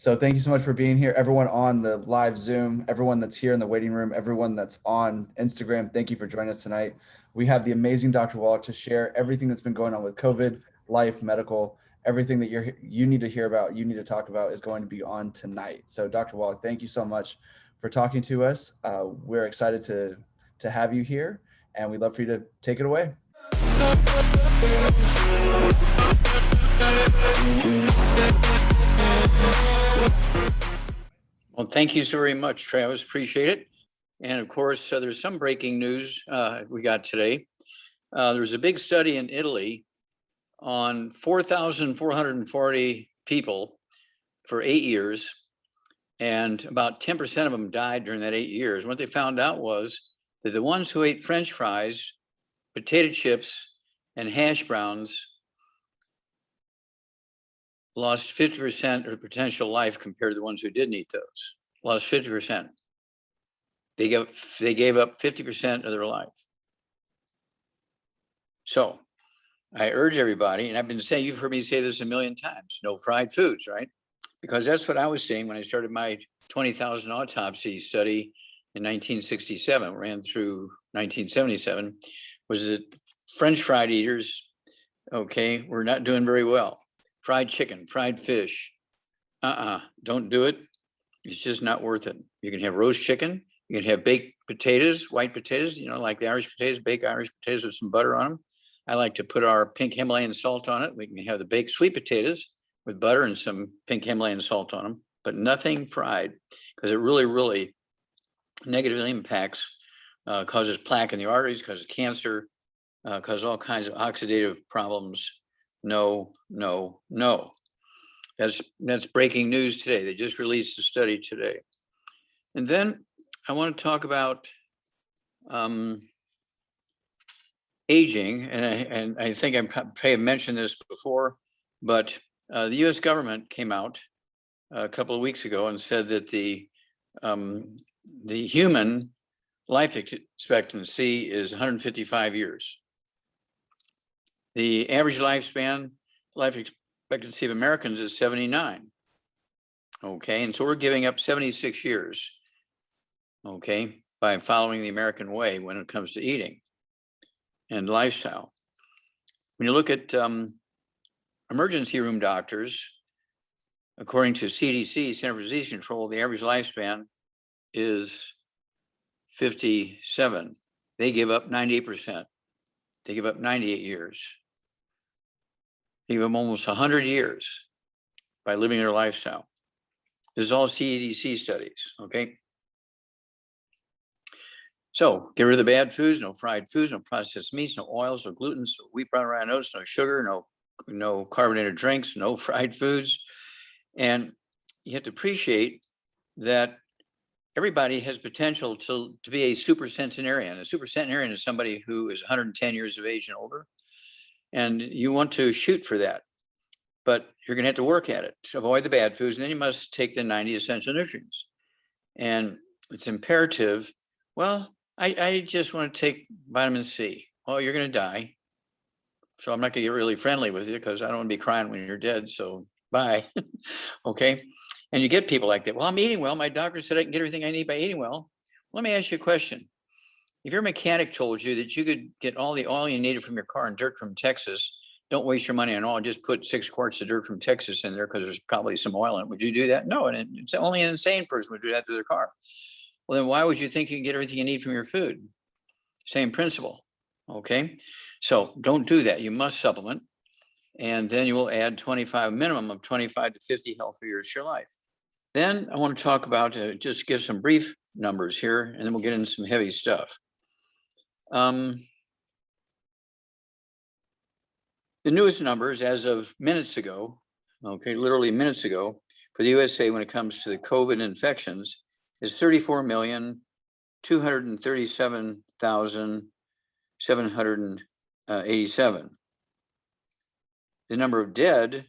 So thank you so much for being here. Everyone on the live Zoom, everyone that's here in the waiting room, everyone that's on Instagram, thank you for joining us tonight. We have the amazing Dr. Wallach to share everything that's been going on with COVID, life, medical, everything that you need to hear about, you need to talk about is going to be on tonight. So Dr. Wallach, thank you so much for talking to us. We're excited to have you here, and we'd love for you to take it away. Well, thank you so very much, Travis. Appreciate it. And of course, there's some breaking news we got today. There's a big study in Italy on 4,440 people for 8 years, and about 10% of them died during that 8 years. What they found out was that the ones who ate French fries, potato chips, and hash browns lost 50% of potential life compared to the ones who didn't eat those. Lost 50%. They gave up 50% of their life. So I urge everybody, and I've been saying, you've heard me say this a million times, no fried foods, right? Because that's what I was saying when I started my 20,000 autopsy study in 1967, ran through 1977, was that French fried eaters, okay, we're not doing very well. Fried chicken, fried fish, don't do it. It's just not worth it. You can have roast chicken, you can have baked potatoes, white potatoes, like the Irish potatoes, baked Irish potatoes with some butter on them. I like to put our pink Himalayan salt on it. We can have the baked sweet potatoes with butter and some pink Himalayan salt on them, but nothing fried, because it really, really negatively impacts, causes plaque in the arteries, causes cancer, causes all kinds of oxidative problems. No, no, no. That's breaking news today. They just released a study today. And then I want to talk about aging, and I think I may have mentioned this before, but the U.S. government came out a couple of weeks ago and said that the human life expectancy is 155 years. The average lifespan, life expectancy of Americans is 79. Okay, and so we're giving up 76 years, okay, by following the American way when it comes to eating and lifestyle. When you look at emergency room doctors, according to CDC, Center for Disease Control, the average lifespan is 57. They give up 98%. They give up 98 years. They give them almost 100 years by living their lifestyle. This is all CDC studies, okay? So get rid of the bad foods, no fried foods, no processed meats, no oils, no gluten, no wheat, brown, rye, oats, no sugar, no carbonated drinks, no fried foods. And you have to appreciate that everybody has potential to be a super centenarian. A super centenarian is somebody who is 110 years of age and older. And you want to shoot for that, but you're going to have to work at it to avoid the bad foods. And then you must take the 90 essential nutrients. And it's imperative. Well, I just want to take vitamin C. Well, you're going to die. So I'm not going to get really friendly with you because I don't want to be crying when you're dead. So bye. Okay. And you get people like that. Well, I'm eating well. My doctor said I can get everything I need by eating well. Let me ask you a question. If your mechanic told you that you could get all the oil you needed from your car and dirt from Texas, don't waste your money on oil, just put 6 quarts of dirt from Texas in there because there's probably some oil in it. Would you do that? No, and it's only an insane person would do that to their car. Well, then why would you think you can get everything you need from your food? Same principle, okay? So don't do that. You must supplement, and then you will add minimum of 25 to 50 healthy years to your life. Then I want to talk about, just give some brief numbers here, and then we'll get into some heavy stuff. The newest numbers as of minutes ago, okay, literally minutes ago, for the USA when it comes to the COVID infections is 34,237,787. The number of dead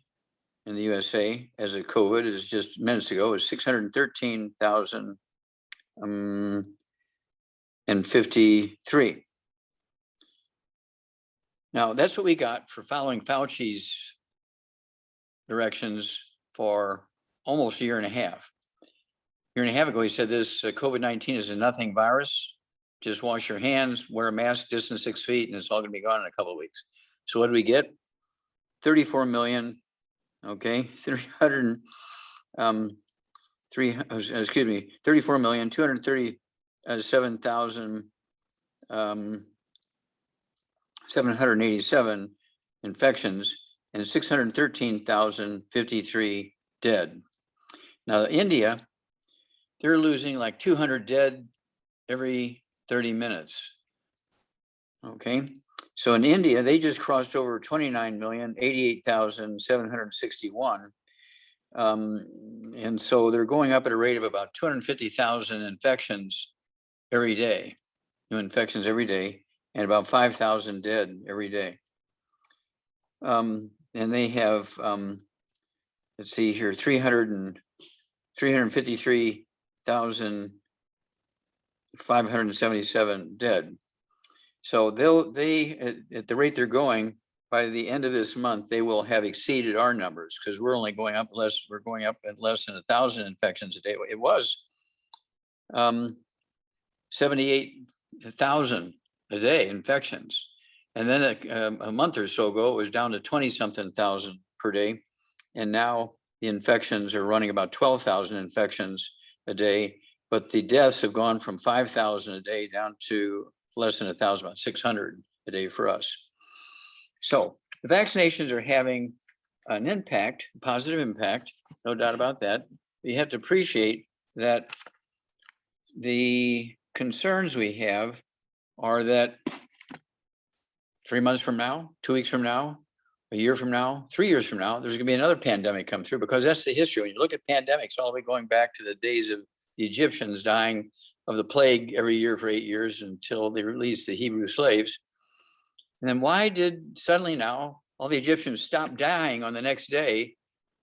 in the USA as of COVID is just minutes ago is 613,053. Now, that's what we got for following Fauci's directions for almost a year and a half. Year and a half ago, he said this COVID-19 is a nothing virus. Just wash your hands, wear a mask, distance 6 feet, and it's all going to be gone in a couple of weeks. So what do we get? 34 million, okay, 34,237,787 infections and 613,053 dead. Now, India, they're losing like 200 dead every 30 minutes. Okay. So in India, they just crossed over 29,088,761. And so they're going up at a rate of about 250,000 infections every day, new infections every day, and about 5,000 dead every day. And they have, let's see here, 353,577 dead. So they at the rate they're going, by the end of this month, they will have exceeded our numbers, because we're only going up less. We're going up at less than 1,000 infections a day. It was 78,000 a day infections. And then a month or so ago, it was down to 20-something thousand per day. And now the infections are running about 12,000 infections a day, but the deaths have gone from 5,000 a day down to less than 1,000, about 600 a day for us. So the vaccinations are having an impact, positive impact, no doubt about that. You have to appreciate that the concerns we have are that 3 months from now, 2 weeks from now, a year from now, 3 years from now, there's going to be another pandemic come through, because that's the history. When you look at pandemics, all the way going back to the days of the Egyptians dying of the plague every year for 8 years until they released the Hebrew slaves. And then why did suddenly now all the Egyptians stop dying on the next day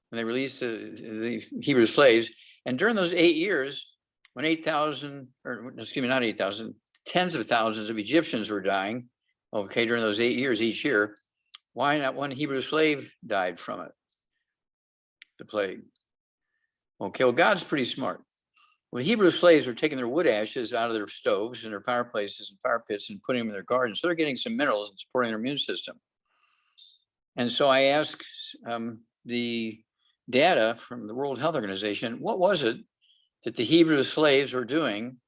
when they released the Hebrew slaves? And during those 8 years, when 8,000, or excuse me, not 8,000, tens of thousands of Egyptians were dying, okay, during those 8 years each year, why not one Hebrew slave died from it, the plague? Okay, well, God's pretty smart. Well, Hebrew slaves were taking their wood ashes out of their stoves and their fireplaces and fire pits and putting them in their gardens. So they're getting some minerals and supporting their immune system. And so I asked the data from the World Health Organization, what was it that the Hebrew slaves were doing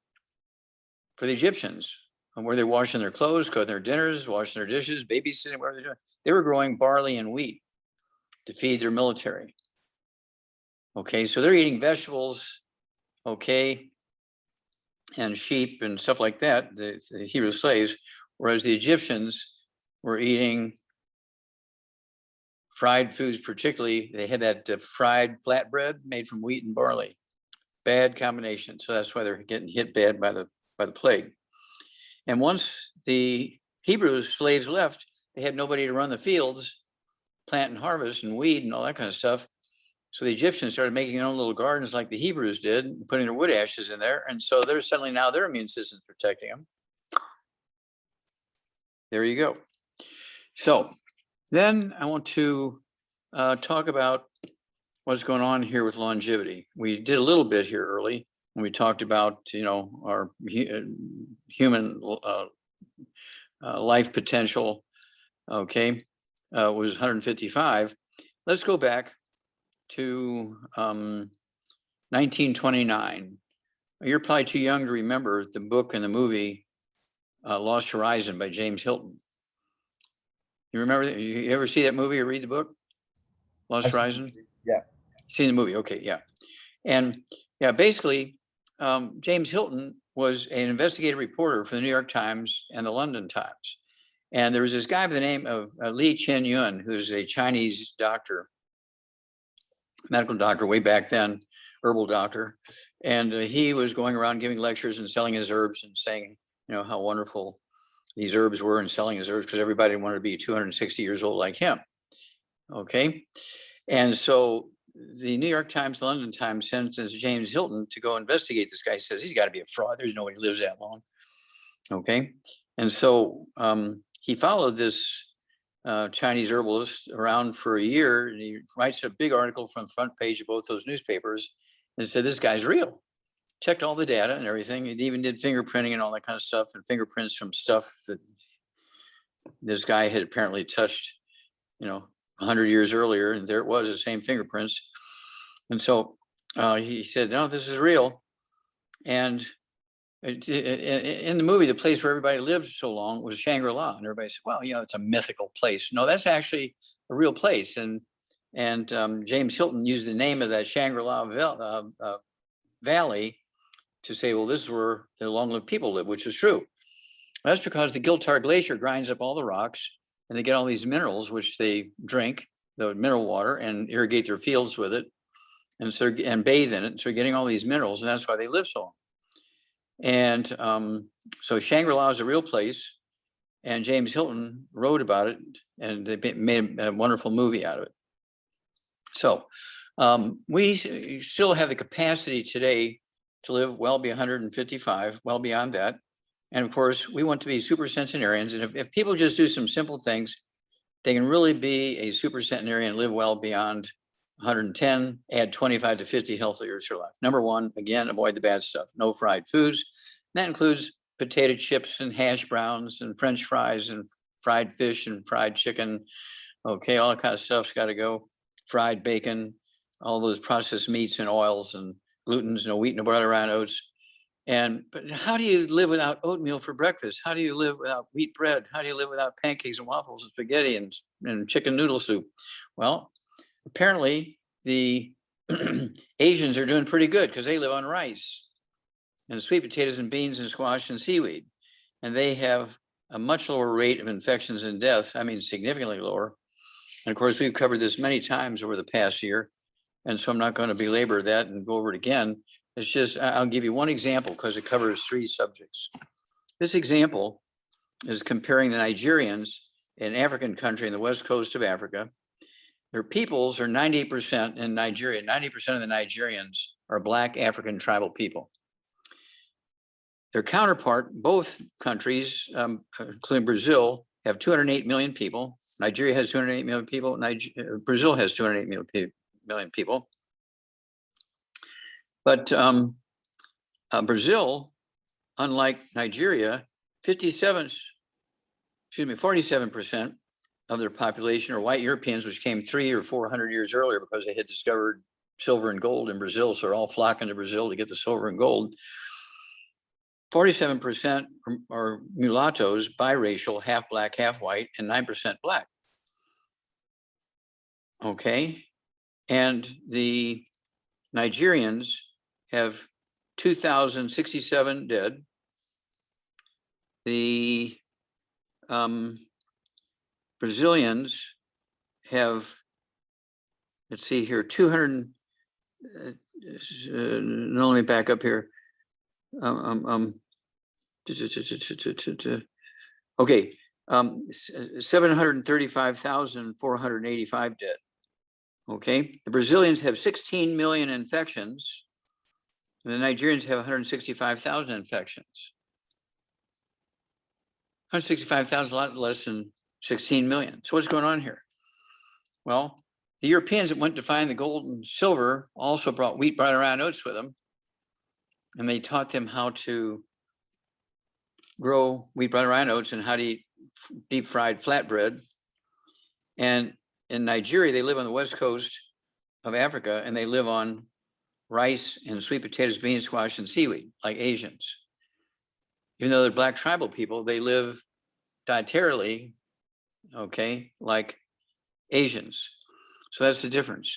for the Egyptians? And were they washing their clothes, cooking their dinners, washing their dishes, babysitting, what were they doing? They were growing barley and wheat to feed their military. Okay, so they're eating vegetables, okay, and sheep and stuff like that, the Hebrew slaves, whereas the Egyptians were eating fried foods. Particularly, they had that fried flatbread made from wheat and barley. Bad combination. So that's why they're getting hit bad by the plague. And once the Hebrew slaves left, they had nobody to run the fields, plant and harvest and weed and all that kind of stuff. So the Egyptians started making their own little gardens like the Hebrews did, putting their wood ashes in there. And so they're suddenly now their immune system's protecting them. There you go. So then I want to talk about what's going on here with longevity. We did a little bit here early when we talked about, our human life potential, okay, was 155. Let's go back to 1929. You're probably too young to remember the book and the movie Lost Horizon by James Hilton. You remember that? You ever see that movie or read the book? Lost Horizon? Yeah. Seen the movie, okay, yeah. And yeah, basically, James Hilton was an investigative reporter for the New York Times and the London Times. And there was this guy by the name of Li Chen-yun, who's a Chinese doctor, medical doctor way back then, herbal doctor. And he was going around giving lectures and selling his herbs and saying, how wonderful these herbs were, and selling his herbs because everybody wanted to be 260 years old like him. Okay. And so the New York Times, the London Times sends James Hilton to go investigate this guy. He says, he's got to be a fraud. There's nobody who lives that long. Okay. And so he followed this Chinese herbalist around for a year, and he writes a big article from the front page of both those newspapers and said, this guy's real. Checked all the data and everything. It even did fingerprinting and all that kind of stuff, and fingerprints from stuff that this guy had apparently touched, 100 years earlier, and there it was, the same fingerprints. And so he said, no, this is real. And in the movie, the place where everybody lived so long was Shangri-La, and everybody said, well, it's a mythical place. No, that's actually a real place. And James Hilton used the name of that Shangri-La Valley to say, well, this is where the long-lived people live, which is true. That's because the Giltar Glacier grinds up all the rocks, and they get all these minerals, which they drink, the mineral water, and irrigate their fields with it, and bathe in it. So they're getting all these minerals, and that's why they live so long. And so Shangri-La is a real place, and James Hilton wrote about it, and they made a wonderful movie out of it. So we still have the capacity today to live well beyond 155, well beyond that. And of course, we want to be super centenarians. And if people just do some simple things, they can really be a super centenarian and live well beyond 110, add 25 to 50 healthy years to life. Number one, again, avoid the bad stuff. No fried foods. That includes potato chips and hash browns and French fries and fried fish and fried chicken. Okay, all that kind of stuff's got to go. Fried bacon, all those processed meats and oils and glutens, no wheat, no butter, around oats. But how do you live without oatmeal for breakfast? How do you live without wheat bread? How do you live without pancakes and waffles and spaghetti and chicken noodle soup? Well, apparently the Asians are doing pretty good because they live on rice and sweet potatoes and beans and squash and seaweed. And they have a much lower rate of infections and deaths. I mean, significantly lower. And of course, we've covered this many times over the past year. And so I'm not going to belabor that and go over it again. It's just, I'll give you one example because it covers three subjects. This example is comparing the Nigerians, an African country in the west coast of Africa. Their peoples are 98% in Nigeria. 90% of the Nigerians are Black African tribal people. Their counterpart, both countries, including Brazil, have 208 million people. Nigeria has 208 million people. Brazil has 208 million people. But Brazil, unlike Nigeria, 47% of their population are white Europeans, which came 300 or 400 years earlier because they had discovered silver and gold in Brazil. So they're all flocking to Brazil to get the silver and gold. 47% are mulattoes, biracial, half black, half white, and 9% black. Okay. And the Nigerians have 2,067 dead. The Brazilians have, let's see here, 200, let me back up here. Okay, 735,485 dead. Okay, the Brazilians have 16 million infections, and the Nigerians have 165,000 infections. 165,000, a lot less than 16 million. So what's going on here? Well, the Europeans that went to find the gold and silver also brought wheat, butter, and oats with them, and they taught them how to grow wheat, butter, and oats and how to eat deep fried flatbread. And in Nigeria, they live on the west coast of Africa, and they live on rice and sweet potatoes, beans, squash, and seaweed, like Asians. Even though they're Black tribal people, they live dietarily, okay, like Asians. So that's the difference.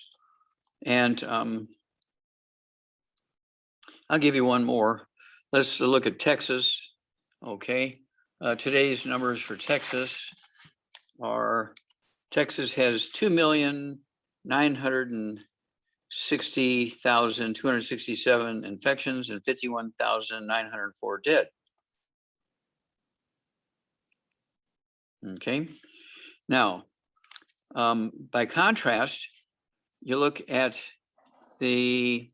And I'll give you one more. Let's look at Texas, okay. Today's numbers for Texas are, Texas has 2,960,267 infections and 51,904 dead. Okay. Now, by contrast, you look at the,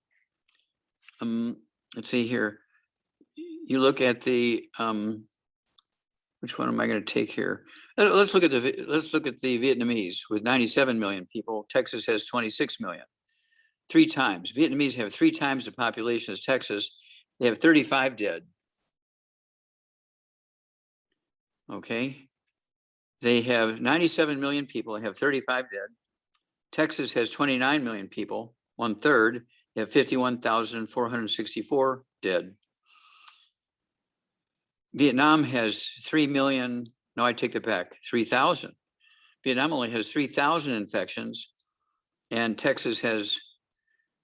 let's see here. You look at the, which one am I going to take here? let's look at the Vietnamese with 97 million people. Texas has 26 million. 3 times. Vietnamese have 3 times the population as Texas. They have 35 dead. Okay. They have 97 million people. They have 35 dead. Texas has 29 million people, 1/3. They have 51,464 dead. Vietnam has 3 million. No, I take that back. 3,000. Vietnam only has 3,000 infections, and Texas has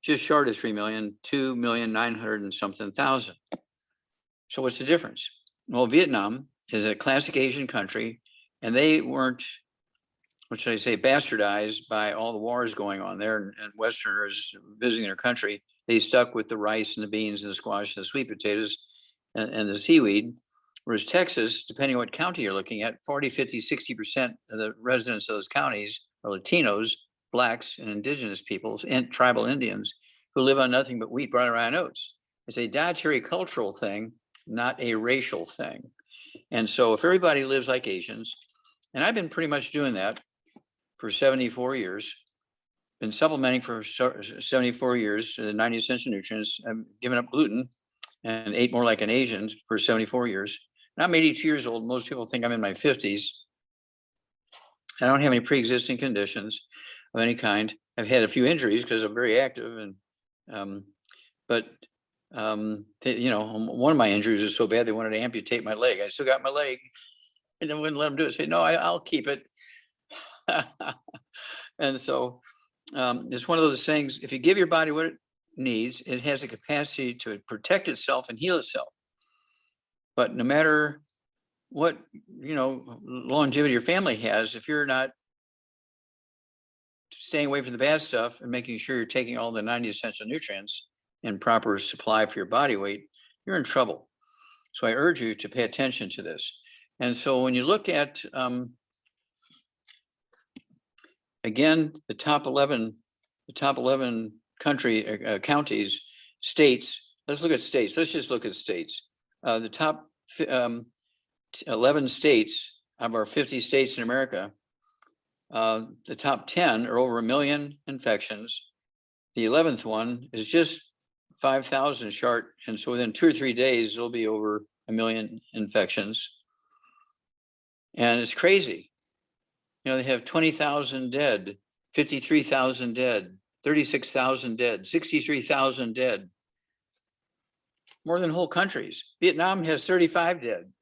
just short of 3 million, 2,900,000 and something thousand. So what's the difference? Well, Vietnam is a classic Asian country, and they weren't, what should I say, bastardized by all the wars going on there and Westerners visiting their country. They stuck with the rice and the beans and the squash and the sweet potatoes and the seaweed. Whereas Texas, depending on what county you're looking at, 40, 50, 60% of the residents of those counties are Latinos, Blacks, and indigenous peoples, and tribal Indians who live on nothing but wheat, barley, rye, and oats. It's a dietary cultural thing, not a racial thing. And so if everybody lives like Asians, and I've been pretty much doing that for 74 years, been supplementing for 74 years, 90 essential nutrients. I've given up gluten and ate more like an Asian for 74 years. And I'm 82 years old. Most people think I'm in my 50s. I don't have any pre-existing conditions of any kind. I've had a few injuries because I'm very active, and you know, one of my injuries was so bad they wanted to amputate my leg. I still got my leg, and then wouldn't let them do it. Say, no, I'll keep it. And so it's one of those things. If you give your body what it needs, it has the capacity to protect itself and heal itself. But no matter what, you know, longevity your family has, if you're not staying away from the bad stuff and making sure you're taking all the 90 essential nutrients in proper supply for your body weight, you're in trouble. So I urge you to pay attention to this. And so when you look at, again, the top 11 counties, states, let's look at states. Let's just look at states. The top 11 states of our 50 states in America, the top 10 are over 1 million infections. The 11th one is just 5,000 short. And so within 2 or 3 days, there'll be over 1 million infections. And it's crazy. You know, they have 20,000 dead, 53,000 dead, 36,000 dead, 63,000 dead. More than whole countries. Vietnam has 35 dead,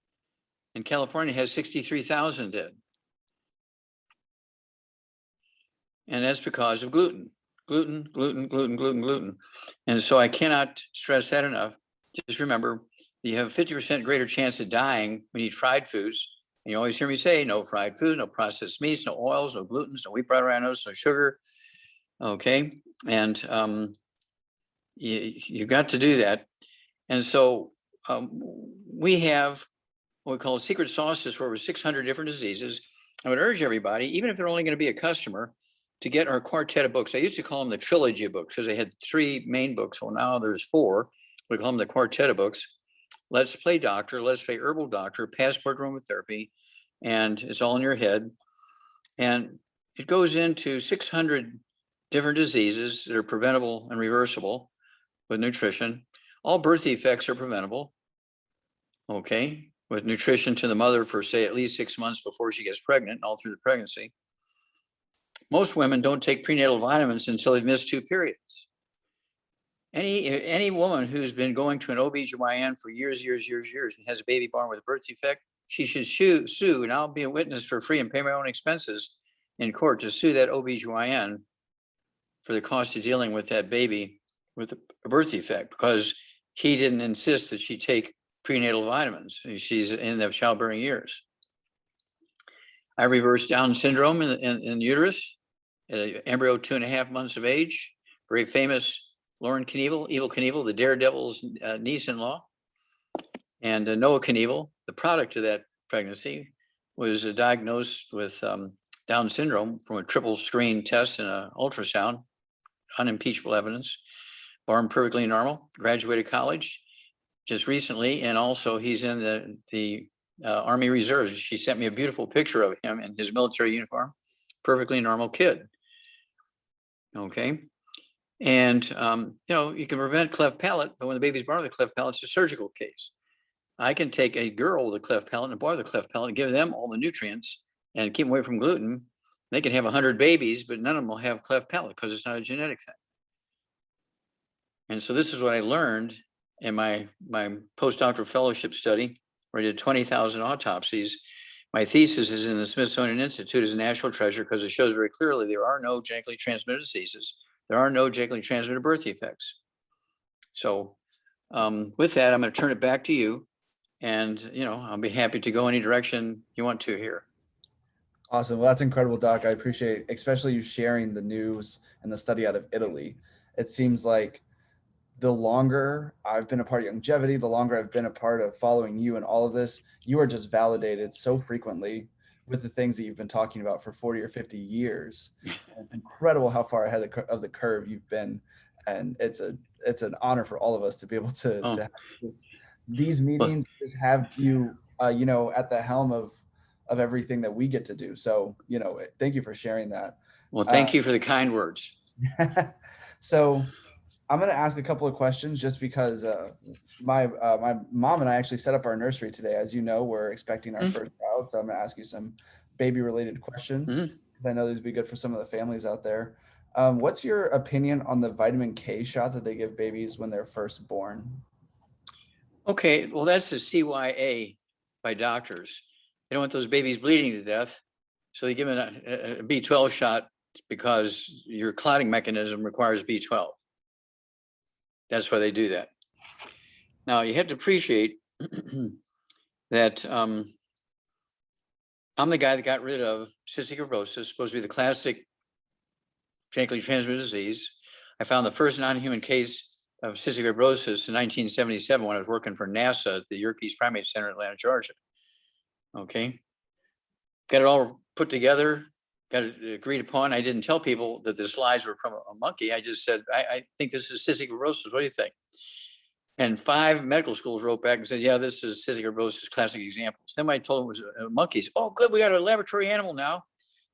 and California has 63,000 dead. And that's because of gluten. Gluten, gluten, gluten, gluten, gluten. And so I cannot stress that enough. Just remember, you have a 50% greater chance of dying when you eat fried foods. And you always hear me say, no fried foods, no processed meats, no oils, no glutens, no wheat, butter, oats, no sugar. Okay. And you got to do that. And so we have what we call secret sauces for over 600 different diseases. I would urge everybody, even if they're only going to be a customer, to get our quartet of books. I used to call them the trilogy of books because they had 3 main books. Well, now there's 4. We call them the quartet of books. Let's Play Doctor, Let's Play Herbal Doctor, Passport Aromatherapy, and it's all in your head. And it goes into 600 different diseases that are preventable and reversible with nutrition. All birth defects are preventable, okay, with nutrition to the mother for, say, at least 6 months before she gets pregnant, all through the pregnancy. Most women don't take prenatal vitamins until they've missed 2 periods. Any woman who's been going to an OBGYN for years, and has a baby born with a birth defect, she should sue, and I'll be a witness for free and pay my own expenses in court to sue that OBGYN for the cost of dealing with that baby with a birth defect, because he didn't insist that she take prenatal vitamins. She's in the childbearing years. I reversed Down syndrome in uterus at an embryo 2.5 months of age. Very famous Lauren Knievel, Evel Knievel, the Daredevil's niece-in-law, and Noah Knievel, the product of that pregnancy, was diagnosed with Down syndrome from a triple screen test and an ultrasound, unimpeachable evidence, born perfectly normal, graduated college just recently, and also he's in the Army Reserves. She sent me a beautiful picture of him in his military uniform, perfectly normal kid. Okay. And, you can prevent cleft palate, but when the baby's born with a cleft palate, it's a surgical case. I can take a girl with a cleft palate and a boy with a cleft palate and give them all the nutrients and keep them away from gluten. They can have 100 babies, but none of them will have cleft palate because it's not a genetic thing. And so this is what I learned in my postdoctoral fellowship study, where I did 20,000 autopsies. My thesis is in the Smithsonian Institute as a national treasure because it shows very clearly there are no genetically transmitted diseases. There are no genetically transmitted birth defects. So with that, I'm going to turn it back to you. And, I'll be happy to go any direction you want to here. Awesome. Well, that's incredible, Doc. I appreciate especially you sharing the news and the study out of Italy. It seems like the longer I've been a part of longevity, the longer I've been a part of following you and all of this, you are just validated so frequently with the things that you've been talking about for 40 or 50 years. And it's incredible how far ahead of the curve you've been. And it's an honor for all of us to be able to have these meetings, just have you, at the helm of everything that we get to do. So, thank you for sharing that. Well, thank you for the kind words. So I'm going to ask a couple of questions just because my mom and I actually set up our nursery today. As you know, we're expecting our first child. So I'm going to ask you some baby related questions because I know these would be good for some of the families out there. What's your opinion on the vitamin K shot that they give babies when they're first born? Okay, well, that's the CYA by doctors. They don't want those babies bleeding to death. So they give them a B12 shot because your clotting mechanism requires B12. That's why they do that. Now, you have to appreciate that I'm the guy that got rid of cystic fibrosis, supposed to be the classic genetically transmitted disease. I found the first non-human case of cystic fibrosis in 1977 when I was working for NASA at the Yerkes Primate Center in Atlanta, Georgia. Okay. Got it all put together, got it agreed upon. I didn't tell people that the slides were from a monkey. I just said, I think this is cystic fibrosis. What do you think? And 5 medical schools wrote back and said, yeah, this is cystic fibrosis classic examples. Then I told them it was monkeys. Oh, good, we got a laboratory animal now.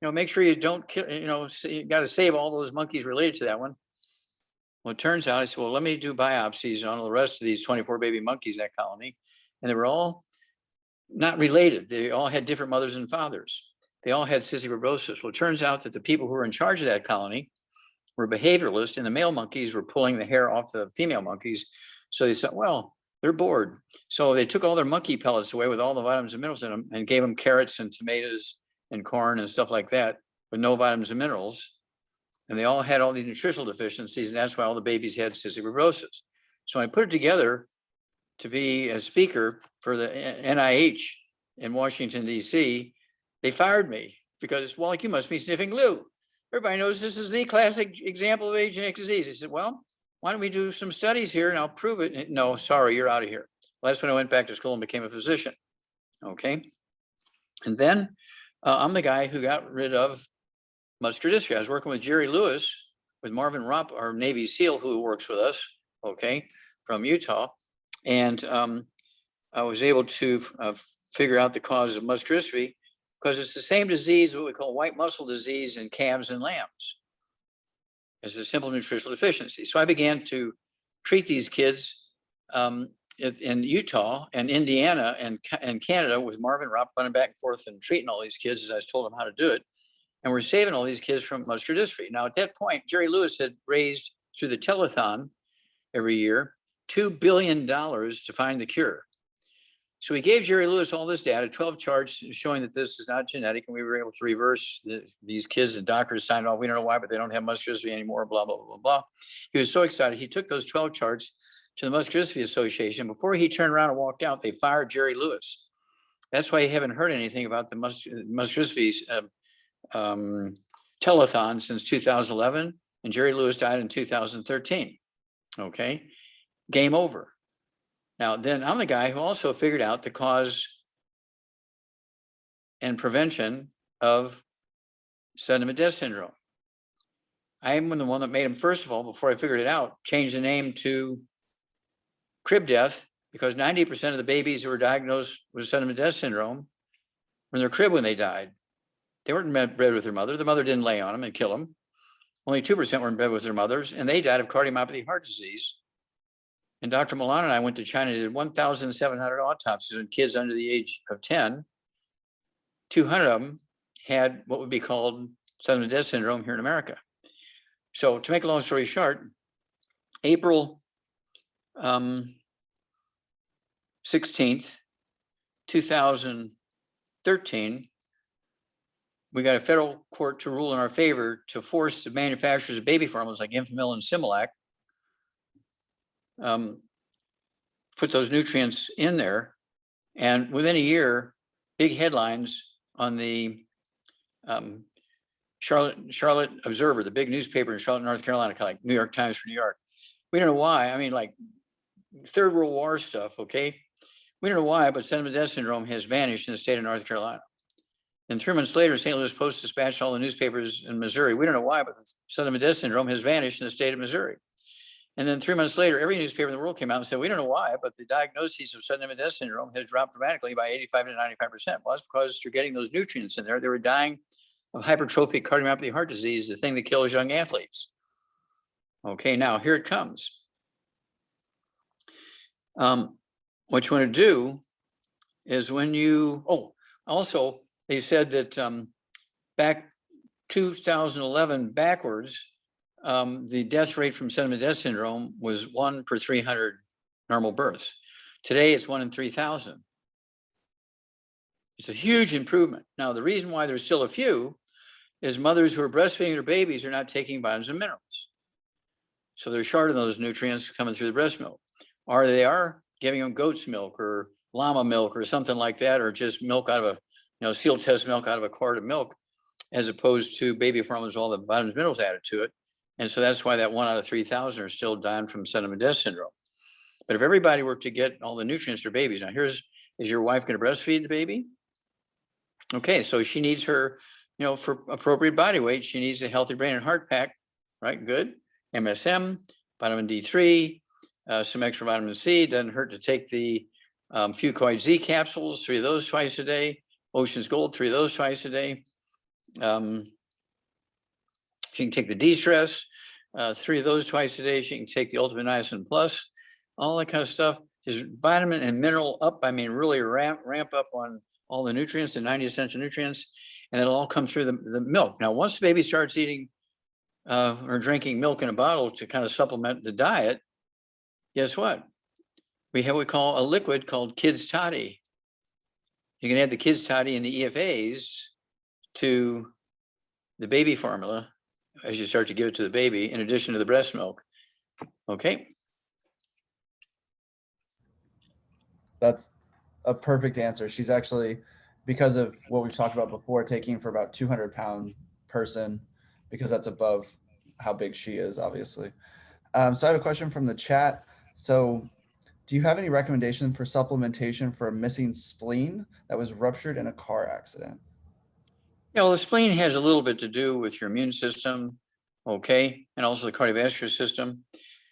Make sure you don't kill, you got to save all those monkeys related to that one. Well, it turns out, I said, well, let me do biopsies on the rest of these 24 baby monkeys in that colony. And they were all not related. They all had different mothers and fathers. They all had cystic fibrosis. Well, it turns out that the people who were in charge of that colony were behavioralists, and the male monkeys were pulling the hair off the female monkeys. So they said, well, they're bored. So they took all their monkey pellets away with all the vitamins and minerals in them and gave them carrots and tomatoes and corn and stuff like that with no vitamins and minerals. And they all had all these nutritional deficiencies, and that's why all the babies had cystic fibrosis. So I put it together to be a speaker for the NIH in Washington, D.C. They fired me because, Wallach, you must be sniffing glue. Everybody knows this is the classic example of a genetic disease. He said, well, why don't we do some studies here and I'll prove it? And, no, sorry, you're out of here. Well, that's when I went back to school and became a physician. Okay. And then I'm the guy who got rid of muscular dystrophy. I was working with Jerry Lewis, with Marvin Rupp, our Navy SEAL who works with us, okay, from Utah. And I was able to figure out the cause of muscular dystrophy because it's the same disease, what we call white muscle disease in calves and lambs. It's a simple nutritional deficiency. So I began to treat these kids in Utah and Indiana and Canada with Marvin Rupp running back and forth and treating all these kids as I told them how to do it. And we're saving all these kids from muscular dystrophy. Now, at that point, Jerry Lewis had raised through the Telathon every year $2 billion to find the cure. So we gave Jerry Lewis all this data, 12 charts showing that this is not genetic, and we were able to reverse these kids. And doctors signed off. We don't know why, but they don't have muscular dystrophy anymore, blah, blah, blah, blah, blah. He was so excited. He took those 12 charts to the Muscular Dystrophy Association. Before he turned around and walked out, they fired Jerry Lewis. That's why you haven't heard anything about the muscular dystrophy telethon since 2011, and Jerry Lewis died in 2013. Okay, game over. Now, then I'm the guy who also figured out the cause and prevention of sudden death syndrome. I am the one that made him, first of all, before I figured it out, change the name to crib death because 90% of the babies who were diagnosed with sudden death syndrome were in their crib when they died. They weren't in bed with their mother. The mother didn't lay on them and kill them. Only 2% were in bed with their mothers, and they died of cardiomyopathy heart disease. And Dr. Milan and I went to China and did 1,700 autopsies on kids under the age of 10. 200 of them had what would be called sudden death syndrome here in America. So to make a long story short, April 16th, 2013, we got a federal court to rule in our favor to force the manufacturers of baby formulas like Enfamil and Similac put those nutrients in there. And within a year, big headlines on the Charlotte Observer, the big newspaper in Charlotte, North Carolina, kind of like New York Times for New York. We don't know why. I mean, like Third World War stuff, okay? We don't know why, but sudden death syndrome has vanished in the state of North Carolina. And 3 months later, St. Louis Post dispatched all the newspapers in Missouri. We don't know why, but sudden death syndrome has vanished in the state of Missouri. And then 3 months later, every newspaper in the world came out and said, we don't know why, but the diagnosis of sudden death syndrome has dropped dramatically by 85 to 95%. Well, that's because you're getting those nutrients in there. They were dying of hypertrophic cardiomyopathy heart disease, the thing that kills young athletes. Okay, now here it comes. What you want to do is when you, also they said that back 2011 backwards, the death rate from sudden death syndrome was 1 per 300 normal births. Today it's 1 in 3,000. It's a huge improvement. Now, the reason why there's still a few is mothers who are breastfeeding their babies are not taking vitamins and minerals. So they're short of those nutrients coming through the breast milk. Or they are giving them goat's milk or llama milk or something like that, or just milk out of a, seal test milk out of a quart of milk, as opposed to baby formulas, all the vitamins and minerals added to it. And so that's why that 1 out of 3,000 are still dying from sudden death syndrome. But if everybody were to get all the nutrients for babies, now is your wife going to breastfeed the baby? Okay, so she needs her, for appropriate body weight, she needs a healthy brain and heart pack, right? Good. MSM, vitamin D3, some extra vitamin C. Doesn't hurt to take the Fucoid Z capsules, 3 of those twice a day. Ocean's Gold, 3 of those twice a day. She can take the D-Stress, 3 of those twice a day. She can take the Ultimate Niacin Plus, all that kind of stuff. Just vitamin and mineral up. I mean, really ramp up on all the nutrients, the 90 essential nutrients, and it'll all come through the milk. Now, once the baby starts eating or drinking milk in a bottle to kind of supplement the diet, guess what? We have what we call a liquid called Kids Toddy. You can add the Kids Toddy and the EFAs to the baby formula as you start to give it to the baby, in addition to the breast milk. Okay. That's a perfect answer. She's actually, because of what we've talked about before, taking for about 200-pound person, because that's above how big she is, obviously. So I have a question from the chat. So do you have any recommendation for supplementation for a missing spleen that was ruptured in a car accident? Yeah, well, the spleen has a little bit to do with your immune system, okay, and also the cardiovascular system.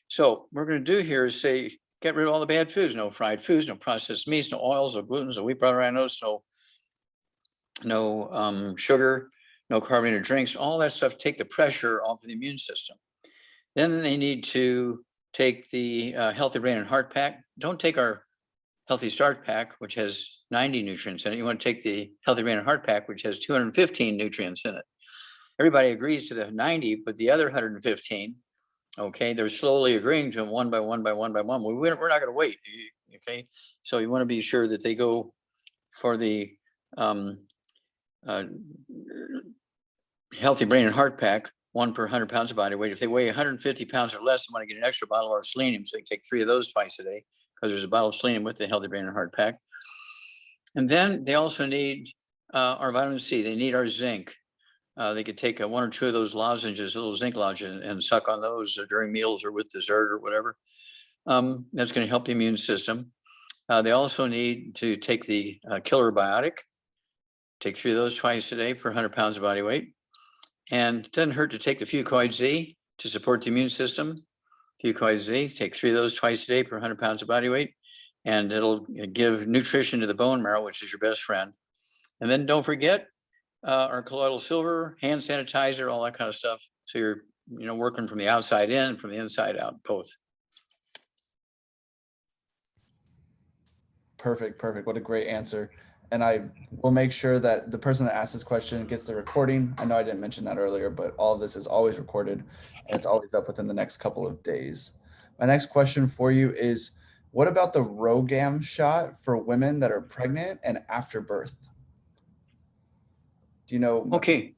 So what we're going to do here is say, get rid of all the bad foods, no fried foods, no processed meats, no oils, no gluten, no wheat, butter, oats, no sugar, no carbonated drinks, all that stuff, take the pressure off of the immune system. Then they need to take the Healthy Brain and Heart Pack. Don't take our Healthy Start Pack, which has 90 nutrients in it. You want to take the Healthy Brain and Heart Pack, which has 215 nutrients in it. Everybody agrees to the 90, but the other 115, okay, they're slowly agreeing to them one by one by one by one. We're not going to wait, okay? So you want to be sure that they go for the Healthy Brain and Heart Pack, 1 per 100 pounds of body weight. If they weigh 150 pounds or less, they want to get an extra bottle of selenium, so they can take 3 of those twice a day, because there's a bottle of selenium with the Healthy Brain and Heart Pack. And then they also need our vitamin C. They need our zinc. They could take 1 or 2 of those lozenges, little zinc lozenges, and suck on those during meals or with dessert or whatever. That's going to help the immune system. They also need to take the killer biotic. Take 3 of those twice a day per 100 pounds of body weight. And it doesn't hurt to take the Fucoid Z to support the immune system. Fucoid Z, take 3 of those twice a day per 100 pounds of body weight. and it'll give nutrition to the bone marrow, which is your best friend. And then don't forget our colloidal silver, hand sanitizer, all that kind of stuff. So you're working from the outside in, from the inside out, both. Perfect. What a great answer. And I will make sure that the person that asked this question gets the recording. I know I didn't mention that earlier, but all of this is always recorded and it's always up within the next couple of days. My next question for you is, what about the RhoGam shot for women that are pregnant and after birth? Do you know? Okay.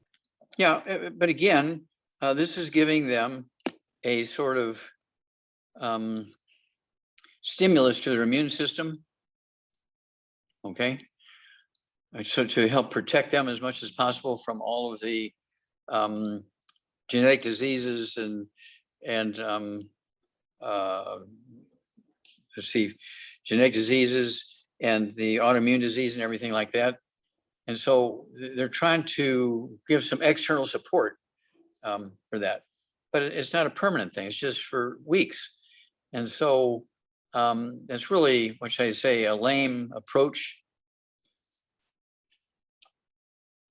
Yeah. But again, this is giving them a sort of stimulus to their immune system. Okay. So to help protect them as much as possible from all of the genetic diseases and let's see, genetic diseases and the autoimmune disease and everything like that. And so they're trying to give some external support for that, but it's not a permanent thing. It's just for weeks. And so it's really, what should I say, a lame approach.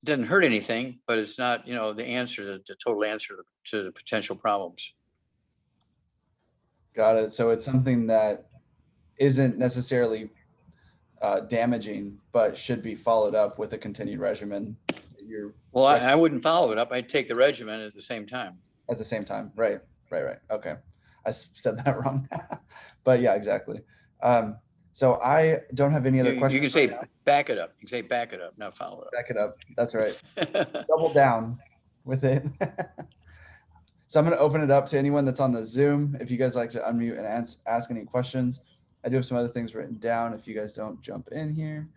It doesn't hurt anything, but it's not, the answer, the total answer to the potential problems. Got it. So it's something that isn't necessarily damaging, but should be followed up with a continued regimen. Well, I wouldn't follow it up. I'd take the regimen at the same time. At the same time. Right. Okay. I said that wrong. But yeah, exactly. So I don't have any other questions. You can say back it up. You can say back it up, not follow it up. Back it up. That's right. Double down with it. So I'm going to open it up to anyone that's on the Zoom. If you guys like to unmute and ask any questions. I do have some other things written down if you guys don't jump in here.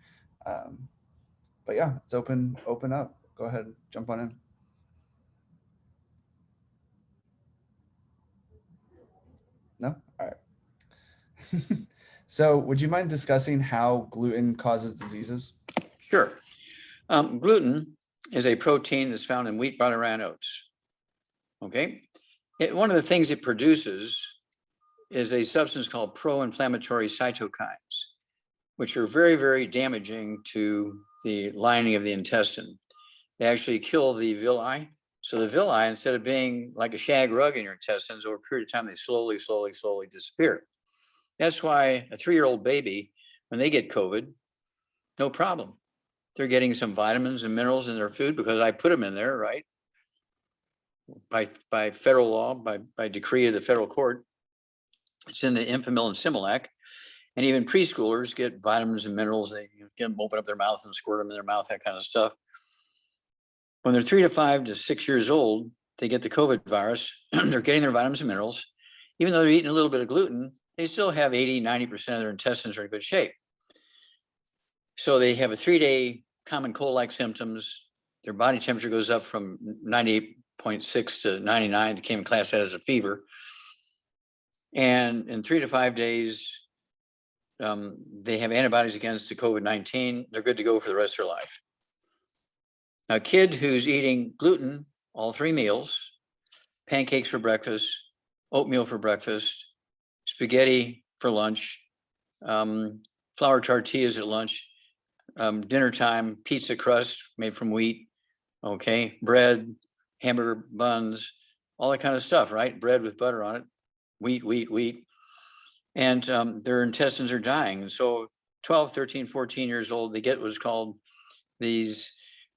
But yeah, it's open up. Go ahead, jump on in. No? All right. So would you mind discussing how gluten causes diseases? Sure. Gluten is a protein that's found in wheat, barley, rye, and oats. Okay. One of the things it produces is a substance called pro-inflammatory cytokines, which are very, very damaging to the lining of the intestine. They actually kill the villi. So the villi, instead of being like a shag rug in your intestines, over a period of time, they slowly disappear. That's why a 3-year-old baby, when they get COVID, no problem. They're getting some vitamins and minerals in their food because I put them in there, right? By federal law, by decree of the federal court. It's in the Infamil and Similac. And even preschoolers get vitamins and minerals. They get them, open up their mouth and squirt them in their mouth, that kind of stuff. When they're 3 to 5 to 6 years old, they get the COVID virus. They're getting their vitamins and minerals. Even though they're eating a little bit of gluten, they still have 80-90% of their intestines are in good shape. So they have a 3-day common cold-like symptoms. Their body temperature goes up from 98.6 to 99. It came in class that as a fever. And in 3 to 5 days, they have antibodies against the COVID-19. They're good to go for the rest of their life. Now, a kid who's eating gluten, all 3 meals, pancakes for breakfast, oatmeal for breakfast, spaghetti for lunch, flour tortillas at lunch, dinner time, pizza crust made from wheat, okay, bread, hamburger buns, all that kind of stuff, right? Bread with butter on it, wheat. And their intestines are dying. And so 12, 13, 14 years old, they get what's called these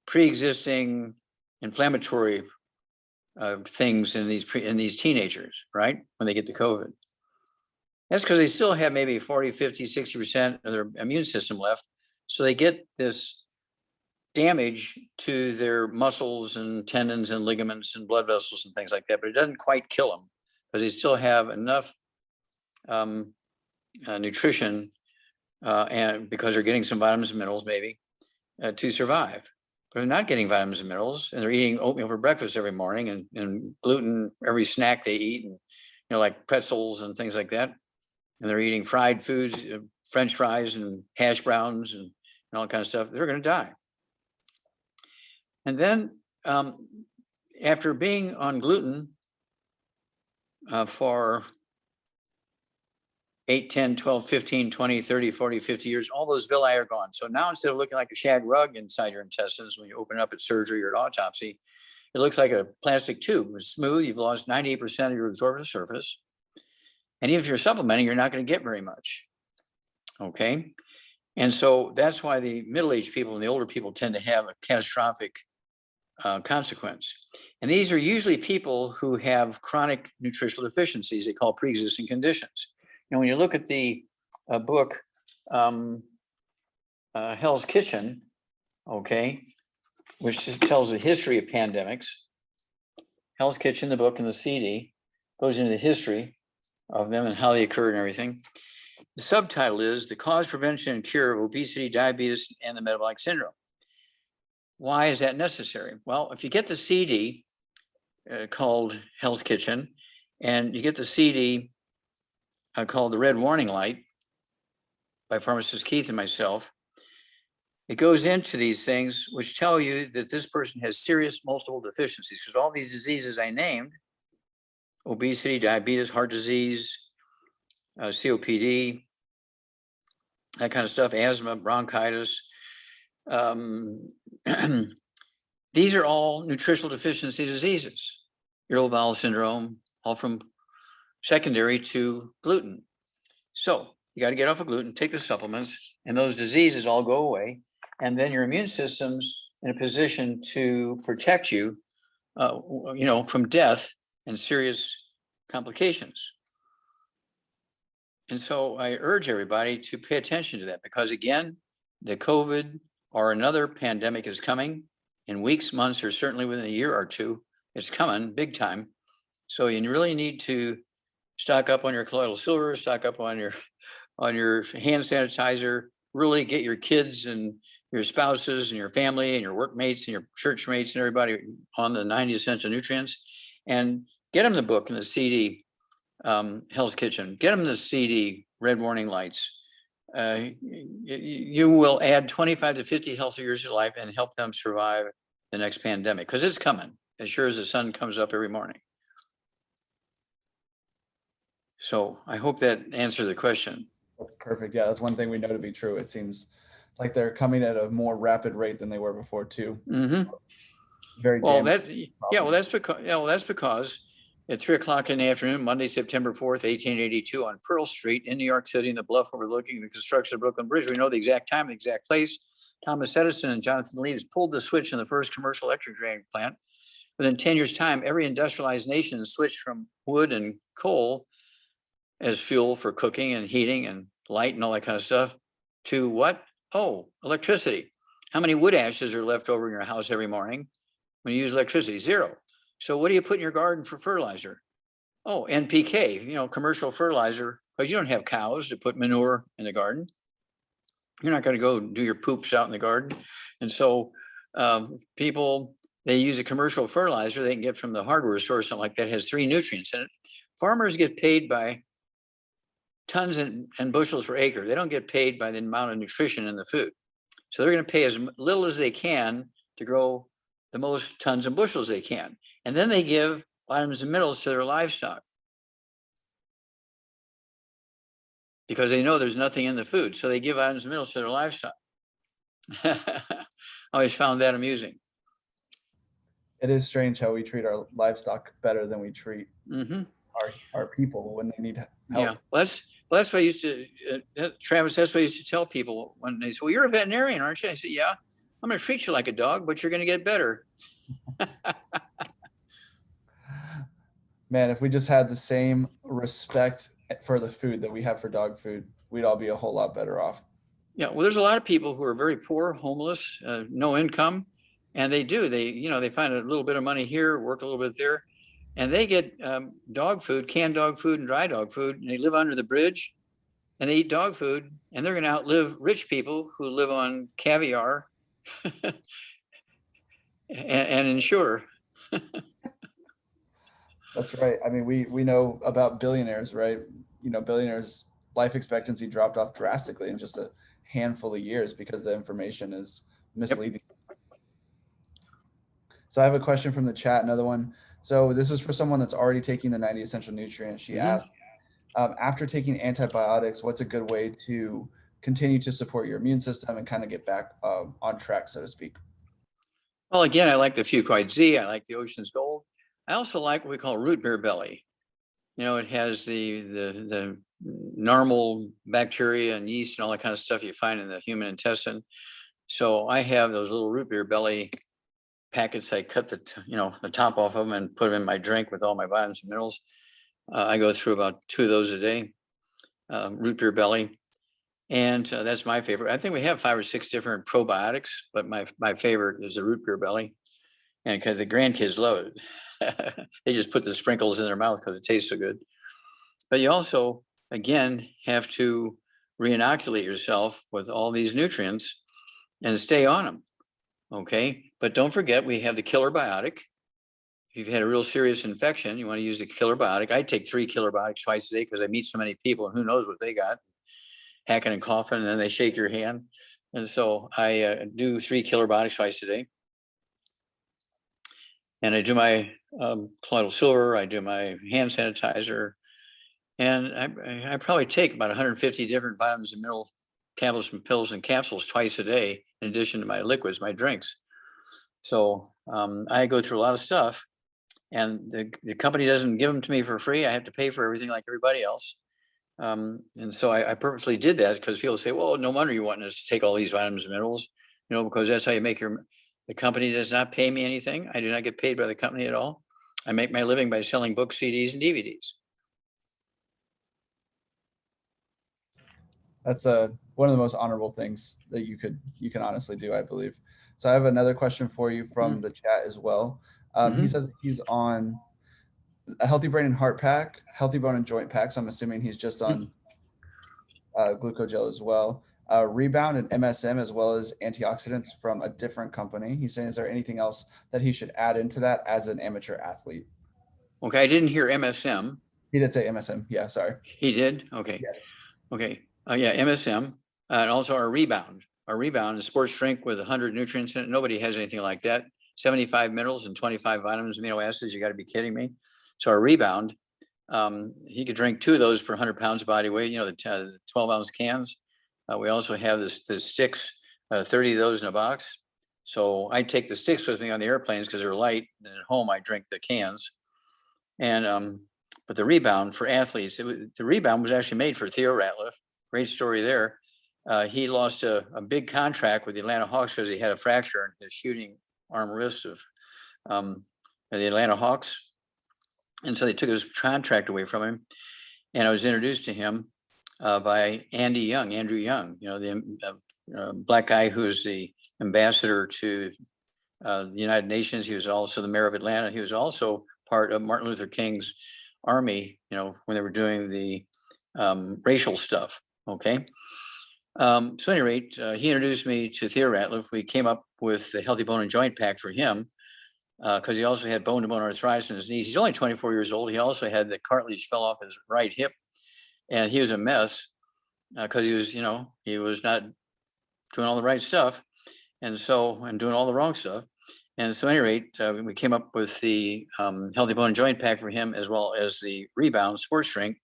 pre-existing inflammatory things in these teenagers, right? When they get the COVID. That's because they still have maybe 40, 50, 60% of their immune system left. So they get this damage to their muscles and tendons and ligaments and blood vessels and things like that, but it doesn't quite kill them because they still have enough nutrition and because they're getting some vitamins and minerals maybe to survive. But they're not getting vitamins and minerals, and they're eating oatmeal for breakfast every morning and gluten every snack they eat, and like pretzels and things like that. And they're eating fried foods, French fries and hash browns and all that kind of stuff. They're going to die. And then after being on gluten for 8, 10, 12, 15, 20, 30, 40, 50 years, all those villi are gone. So now instead of looking like a shag rug inside your intestines when you open it up at surgery or at autopsy, it looks like a plastic tube. It's smooth. You've lost 98% of your absorptive surface. And even if you're supplementing, you're not going to get very much. Okay. And so that's why the middle-aged people and the older people tend to have a catastrophic consequence. And these are usually people who have chronic nutritional deficiencies they call pre-existing conditions. When you look at the book, Hell's Kitchen, okay, which tells the history of pandemics. Hell's Kitchen, the book, and the CD goes into the history of them and how they occurred and everything. The subtitle is The Cause, Prevention, and Cure of Obesity, Diabetes, and the Metabolic Syndrome. Why is that necessary? Well, if you get the CD called Hell's Kitchen, and you get the CD called The Red Warning Light by pharmacist Keith and myself, it goes into these things which tell you that this person has serious multiple deficiencies, because all these diseases I named, obesity, diabetes, heart disease, COPD, that kind of stuff, asthma, bronchitis, these are all nutritional deficiency diseases. Irritable bowel syndrome, all from secondary to gluten. So you got to get off of gluten, take the supplements, and those diseases all go away. And then your immune system's in a position to protect you, from death and serious complications. And so I urge everybody to pay attention to that, because again, the COVID or another pandemic is coming in weeks, months, or certainly within a year or two. It's coming big time. So you really need to stock up on your colloidal silver, stock up on your hand sanitizer, really get your kids and your spouses and your family and your workmates and your church mates and everybody on the 90 essential nutrients, and get them the book and the CD, Hell's Kitchen. Get them the CD, Red Warning Lights. You will add 25 to 50 healthy years of life and help them survive the next pandemic, because it's coming as sure as the sun comes up every morning. So I hope that answers the question. That's perfect. Yeah, that's one thing we know to be true. It seems like they're coming at a more rapid rate than they were before too. Mm-hmm. Very well. That's because at 3:00 in the afternoon, Monday, September 4th, 1882, on Pearl Street in New York City, in the bluff overlooking the construction of Brooklyn Bridge. We know the exact time, the exact place. Thomas Edison and Jonathan Leeds pulled the switch in the first commercial electric generating plant. Within 10 years' time, every industrialized nation switched from wood and coal as fuel for cooking and heating and light and all that kind of stuff to what? Oh, electricity. How many wood ashes are left over in your house every morning when you use electricity? Zero. So what do you put in your garden for fertilizer? Oh, NPK, commercial fertilizer, because you don't have cows to put manure in the garden. You're not going to go do your poops out in the garden. And so people, they use a commercial fertilizer they can get from the hardware store or something like that. It has 3 nutrients in it. Farmers get paid by tons and bushels per acre. They don't get paid by the amount of nutrition in the food. So they're going to pay as little as they can to grow the most tons and bushels they can. And then they give vitamins and minerals to their livestock, because they know there's nothing in the food. So they give vitamins and minerals to their livestock. I always found that amusing. It is strange how we treat our livestock better than we treat our people when they need help. Yeah, well, that's what I used to, Travis, that's what I used to tell people when they said, well, you're a veterinarian, aren't you? I said, yeah, I'm going to treat you like a dog, but you're going to get better. Man, if we just had the same respect for the food that we have for dog food, we'd all be a whole lot better off. Yeah, well, there's a lot of people who are very poor, homeless, no income, and they find a little bit of money here, work a little bit there, and they get dog food, canned dog food and dry dog food, and they live under the bridge, and they eat dog food, and they're going to outlive rich people who live on caviar and Ensure. That's right. I mean, we know about billionaires, right? Billionaires' life expectancy dropped off drastically in just a handful of years because the information is misleading. Yep. So I have a question from the chat, another one. So this is for someone that's already taking the 90 essential nutrients. She asked, After taking antibiotics, what's a good way to continue to support your immune system and kind of get back on track, so to speak? Well, again, I like the Fucoid Z. I like the Ocean's Gold. I also like what we call root beer belly. It has the normal bacteria and yeast and all that kind of stuff you find in the human intestine. So I have those little root beer belly packets. I cut the top off of them and put them in my drink with all my vitamins and minerals. I go through about 2 of those a day. Root beer belly, and that's my favorite. I think we have 5 or 6 different probiotics, but my favorite is the root beer belly, and because the grandkids love it, they just put the sprinkles in their mouth because it tastes so good. But you also, again, have to reinoculate yourself with all these nutrients and stay on them. Okay. But don't forget, we have the killer biotic. If you've had a real serious infection, you want to use the killer biotic. I take 3 killer biotics twice a day because I meet so many people and who knows what they got, hacking and coughing, and then they shake your hand. And so I do 3 killer biotics twice a day. And I do my colloidal silver, I do my hand sanitizer, and I probably take about 150 different vitamins and mineral tablets and pills and capsules twice a day, in addition to my liquids, my drinks. So I go through a lot of stuff, and the company doesn't give them to me for free. I have to pay for everything like everybody else. And so I purposely did that because people say, well, no wonder you want us to take all these vitamins and minerals, because that's how you make the company does not pay me anything. I do not get paid by the company at all. I make my living by selling books, CDs, and DVDs. That's one of the most honorable things that you can honestly do, I believe. So I have another question for you from the chat as well. He says that he's on a Healthy Brain and Heart pack, Healthy Bone and Joint pack. So I'm assuming he's just on glucogel as well. Rebound and MSM, as well as antioxidants from a different company. He's saying, is there anything else that he should add into that as an amateur athlete? Okay, I didn't hear MSM. He did say MSM. Yeah, sorry. He did? Okay. Yes. Okay. Yeah, MSM. And also our Rebound. Our Rebound is sports drink with 100 nutrients in it. Nobody has anything like that. 75 minerals and 25 vitamins, amino acids. You got to be kidding me. So our Rebound, he could drink 2 of those per 100 pounds body weight, the 12-ounce cans. We also have the sticks, 30 of those in a box. So I take the sticks with me on the airplanes because they're light. And at home, I drink the cans. And but the Rebound for athletes, the Rebound was actually made for Theo Ratliff. Great story there. He lost a big contract with the Atlanta Hawks because he had a fracture in his shooting arm wrist of the Atlanta Hawks. And so they took his contract away from him. And I was introduced to him by Andrew Young, the black guy who's the ambassador to the United Nations. He was also the mayor of Atlanta. He was also part of Martin Luther King's army, when they were doing the racial stuff. Okay. So at any rate, he introduced me to Theo Ratliff. We came up with the Healthy Bone and Joint pack for him because he also had bone-to-bone arthritis in his knees. He's only 24 years old. He also had the cartilage fell off his right hip, and he was a mess because he was not doing all the right stuff, and doing all the wrong stuff. And so at any rate, we came up with the Healthy Bone and Joint pack for him, as well as the Rebound sports drink.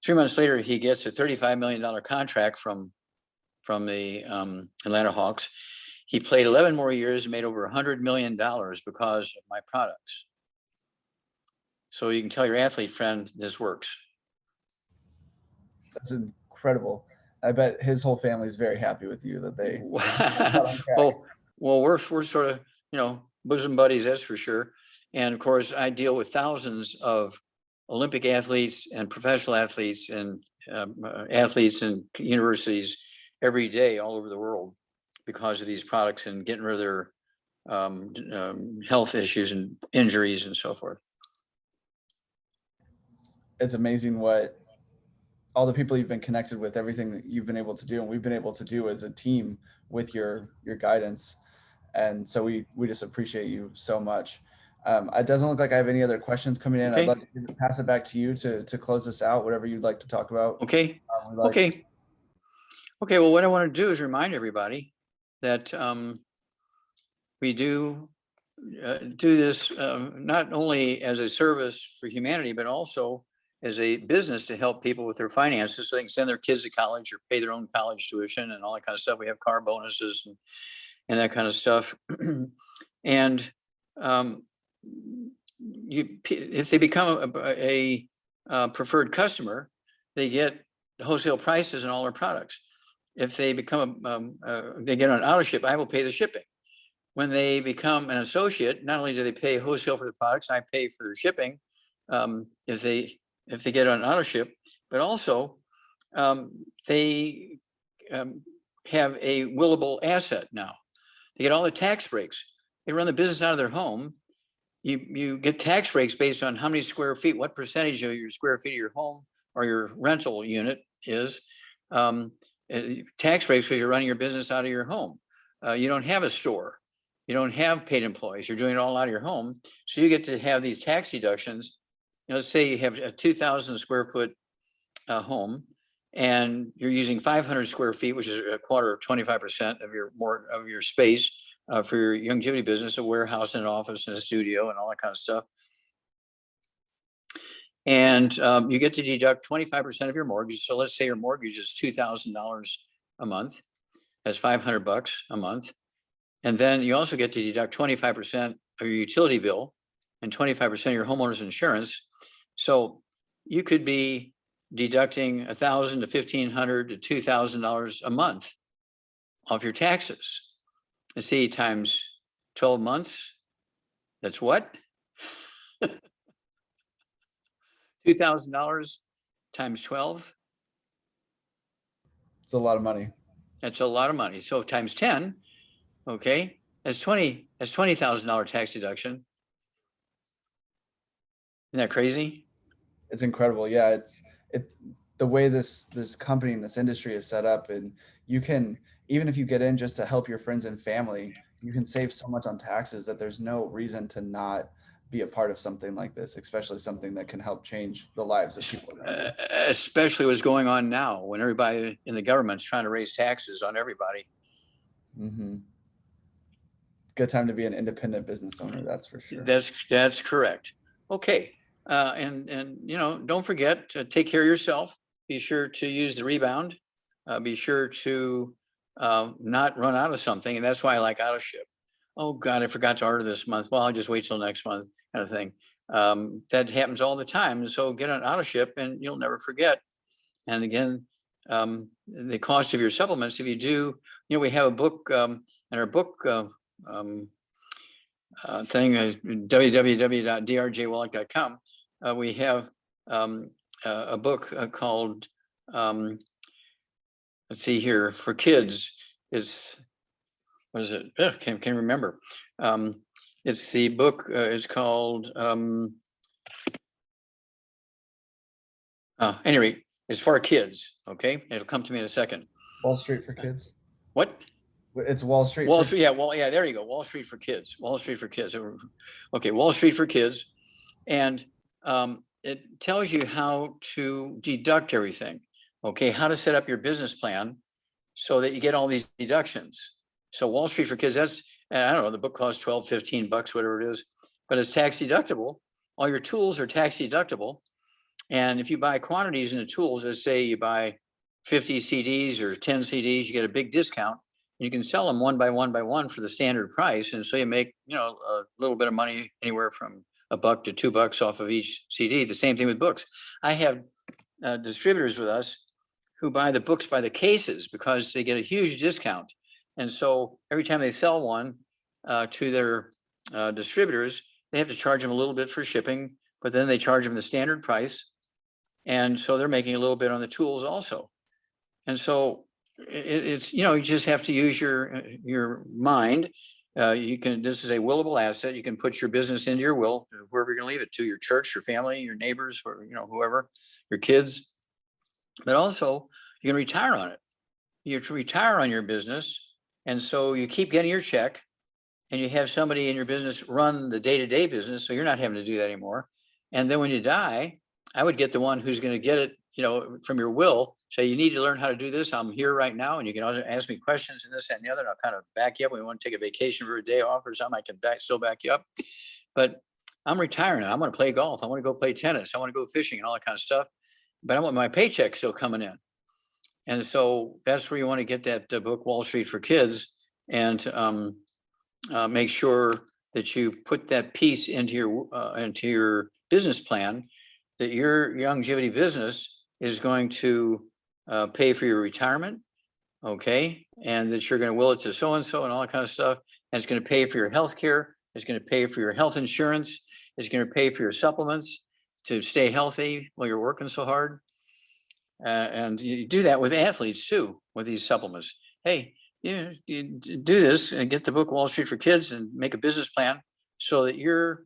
3 months later, he gets a $35 million contract from the Atlanta Hawks. He played 11 more years and made over $100 million because of my products. So you can tell your athlete friend this works. That's incredible. I bet his whole family is very happy with you that they. well, we're sort of, bosom buddies, that's for sure. And of course, I deal with thousands of Olympic athletes and professional athletes and athletes in universities every day all over the world because of these products and getting rid of their health issues and injuries and so forth. It's amazing what all the people you've been connected with, everything that you've been able to do and we've been able to do as a team with your guidance. And so we just appreciate you so much. It doesn't look like I have any other questions coming in. Okay. I'd like to pass it back to you to close this out, whatever you'd like to talk about. Okay. Okay. Well, what I want to do is remind everybody that we do this not only as a service for humanity, but also as a business to help people with their finances so they can send their kids to college or pay their own college tuition and all that kind of stuff. We have car bonuses and that kind of stuff. And if they become a preferred customer, they get wholesale prices on all our products. If they become they get on auto ship, I will pay the shipping. When they become an associate, not only do they pay wholesale for the products, I pay for their shipping if they get on auto ship, but also they have a willable asset now. They get all the tax breaks. They run the business out of their home. You get tax breaks based on how many square feet, what percentage of your square feet of your home or your rental unit is tax breaks because you're running your business out of your home. You don't have a store. You don't have paid employees. You're doing it all out of your home. So you get to have these tax deductions. Let's say you have a 2,000 square foot home and you're using 500 square feet, which is a quarter of 25% of your space for your longevity business, a warehouse and an office and a studio and all that kind of stuff. And you get to deduct 25% of your mortgage. So let's say your mortgage is $2,000 a month. That's $500 a month. And then you also get to deduct 25% of your utility bill and 25% of your homeowner's insurance. So you could be deducting $1,000 to $1,500 to $2,000 a month off your taxes. Let's see, times 12 months. That's what? $2,000 times 12. It's a lot of money. That's a lot of money. So times 10, okay, that's $20,000 tax deduction. Isn't that crazy? It's incredible. Yeah, the way this company and this industry is set up, and you can, even if you get in just to help your friends and family, you can save so much on taxes that there's no reason to not be a part of something like this, especially something that can help change the lives of people. Especially what's going on now when everybody in the government's trying to raise taxes on everybody. Mm-hmm. Good time to be an independent business owner, that's for sure. That's correct. Okay, and don't forget to take care of yourself. Be sure to use the Rebound. Be sure to not run out of something, and that's why I like auto ship. Oh God, I forgot to order this month. Well, I'll just wait till next month, kind of thing. That happens all the time. So get on auto ship, and you'll never forget. And again, the cost of your supplements, if you do, we have a book, and our book thing is www.drjwallach.com. We have a book called, let's see here, for kids. It's, what is it? Can't remember. It's the book is called, anyway, it's for kids. Okay, it'll come to me in a second. Wall Street for Kids. What? It's Wall Street. Wall Street, yeah, there you go. Wall Street for Kids. Wall Street for Kids. Okay, Wall Street for Kids, and it tells you how to deduct everything. Okay, how to set up your business plan so that you get all these deductions. So Wall Street for Kids, that's, I don't know, the book costs $12, $15, whatever it is, but it's tax deductible. All your tools are tax deductible. And if you buy quantities in the tools, let's say you buy 50 CDs or 10 CDs, you get a big discount. You can sell them one by one for the standard price. And so you make, a little bit of money, anywhere from $1 to $2 off of each CD. The same thing with books. I have distributors with us who buy the books by the cases because they get a huge discount. And so every time they sell one to their distributors, they have to charge them a little bit for shipping, but then they charge them the standard price. And so they're making a little bit on the tools also. And so it's, you just have to use your mind. This is a willable asset. You can put your business into your will, wherever you're going to leave it to, your church, your family, your neighbors, or, whoever, your kids. But also you can retire on it. You retire on your business. And so you keep getting your check and you have somebody in your business run the day-to-day business. So you're not having to do that anymore. And then when you die, I would get the one who's going to get it, from your will. Say, you need to learn how to do this. I'm here right now. And you can also ask me questions and this, that, and the other. And I'll kind of back you up. When you want to take a vacation or a day off or something, I can still back you up. But I'm retiring. I want to play golf. I want to go play tennis. I want to go fishing and all that kind of stuff. But I want my paycheck still coming in. And so that's where you want to get that book, Wall Street for Kids, and make sure that you put that piece into your business plan, that your longevity business is going to pay for your retirement, okay, and that you're going to will it to so-and-so and all that kind of stuff, and it's going to pay for your health care, it's going to pay for your health insurance, it's going to pay for your supplements to stay healthy while you're working so hard. And you do that with athletes too, with these supplements. Hey, you do this and get the book Wall Street for Kids and make a business plan so that your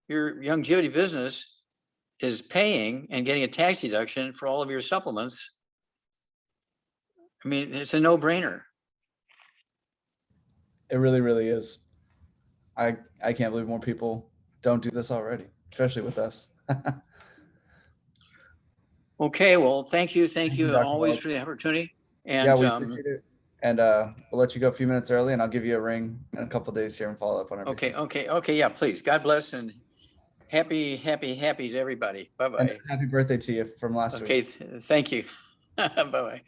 longevity business is paying and getting a tax deduction for all of your supplements. I mean, it's a no-brainer. It really, really is. I can't believe more people don't do this already, especially with us. Okay, well, thank you always Wallach. for the opportunity. And yeah, we appreciate it. And we'll let you go a few minutes early, and I'll give you a ring in a couple of days here and follow up on everything. Okay. Yeah, please. God bless and happy to everybody. Bye-bye. And happy birthday to you from last week. Okay, thank you. Bye-bye.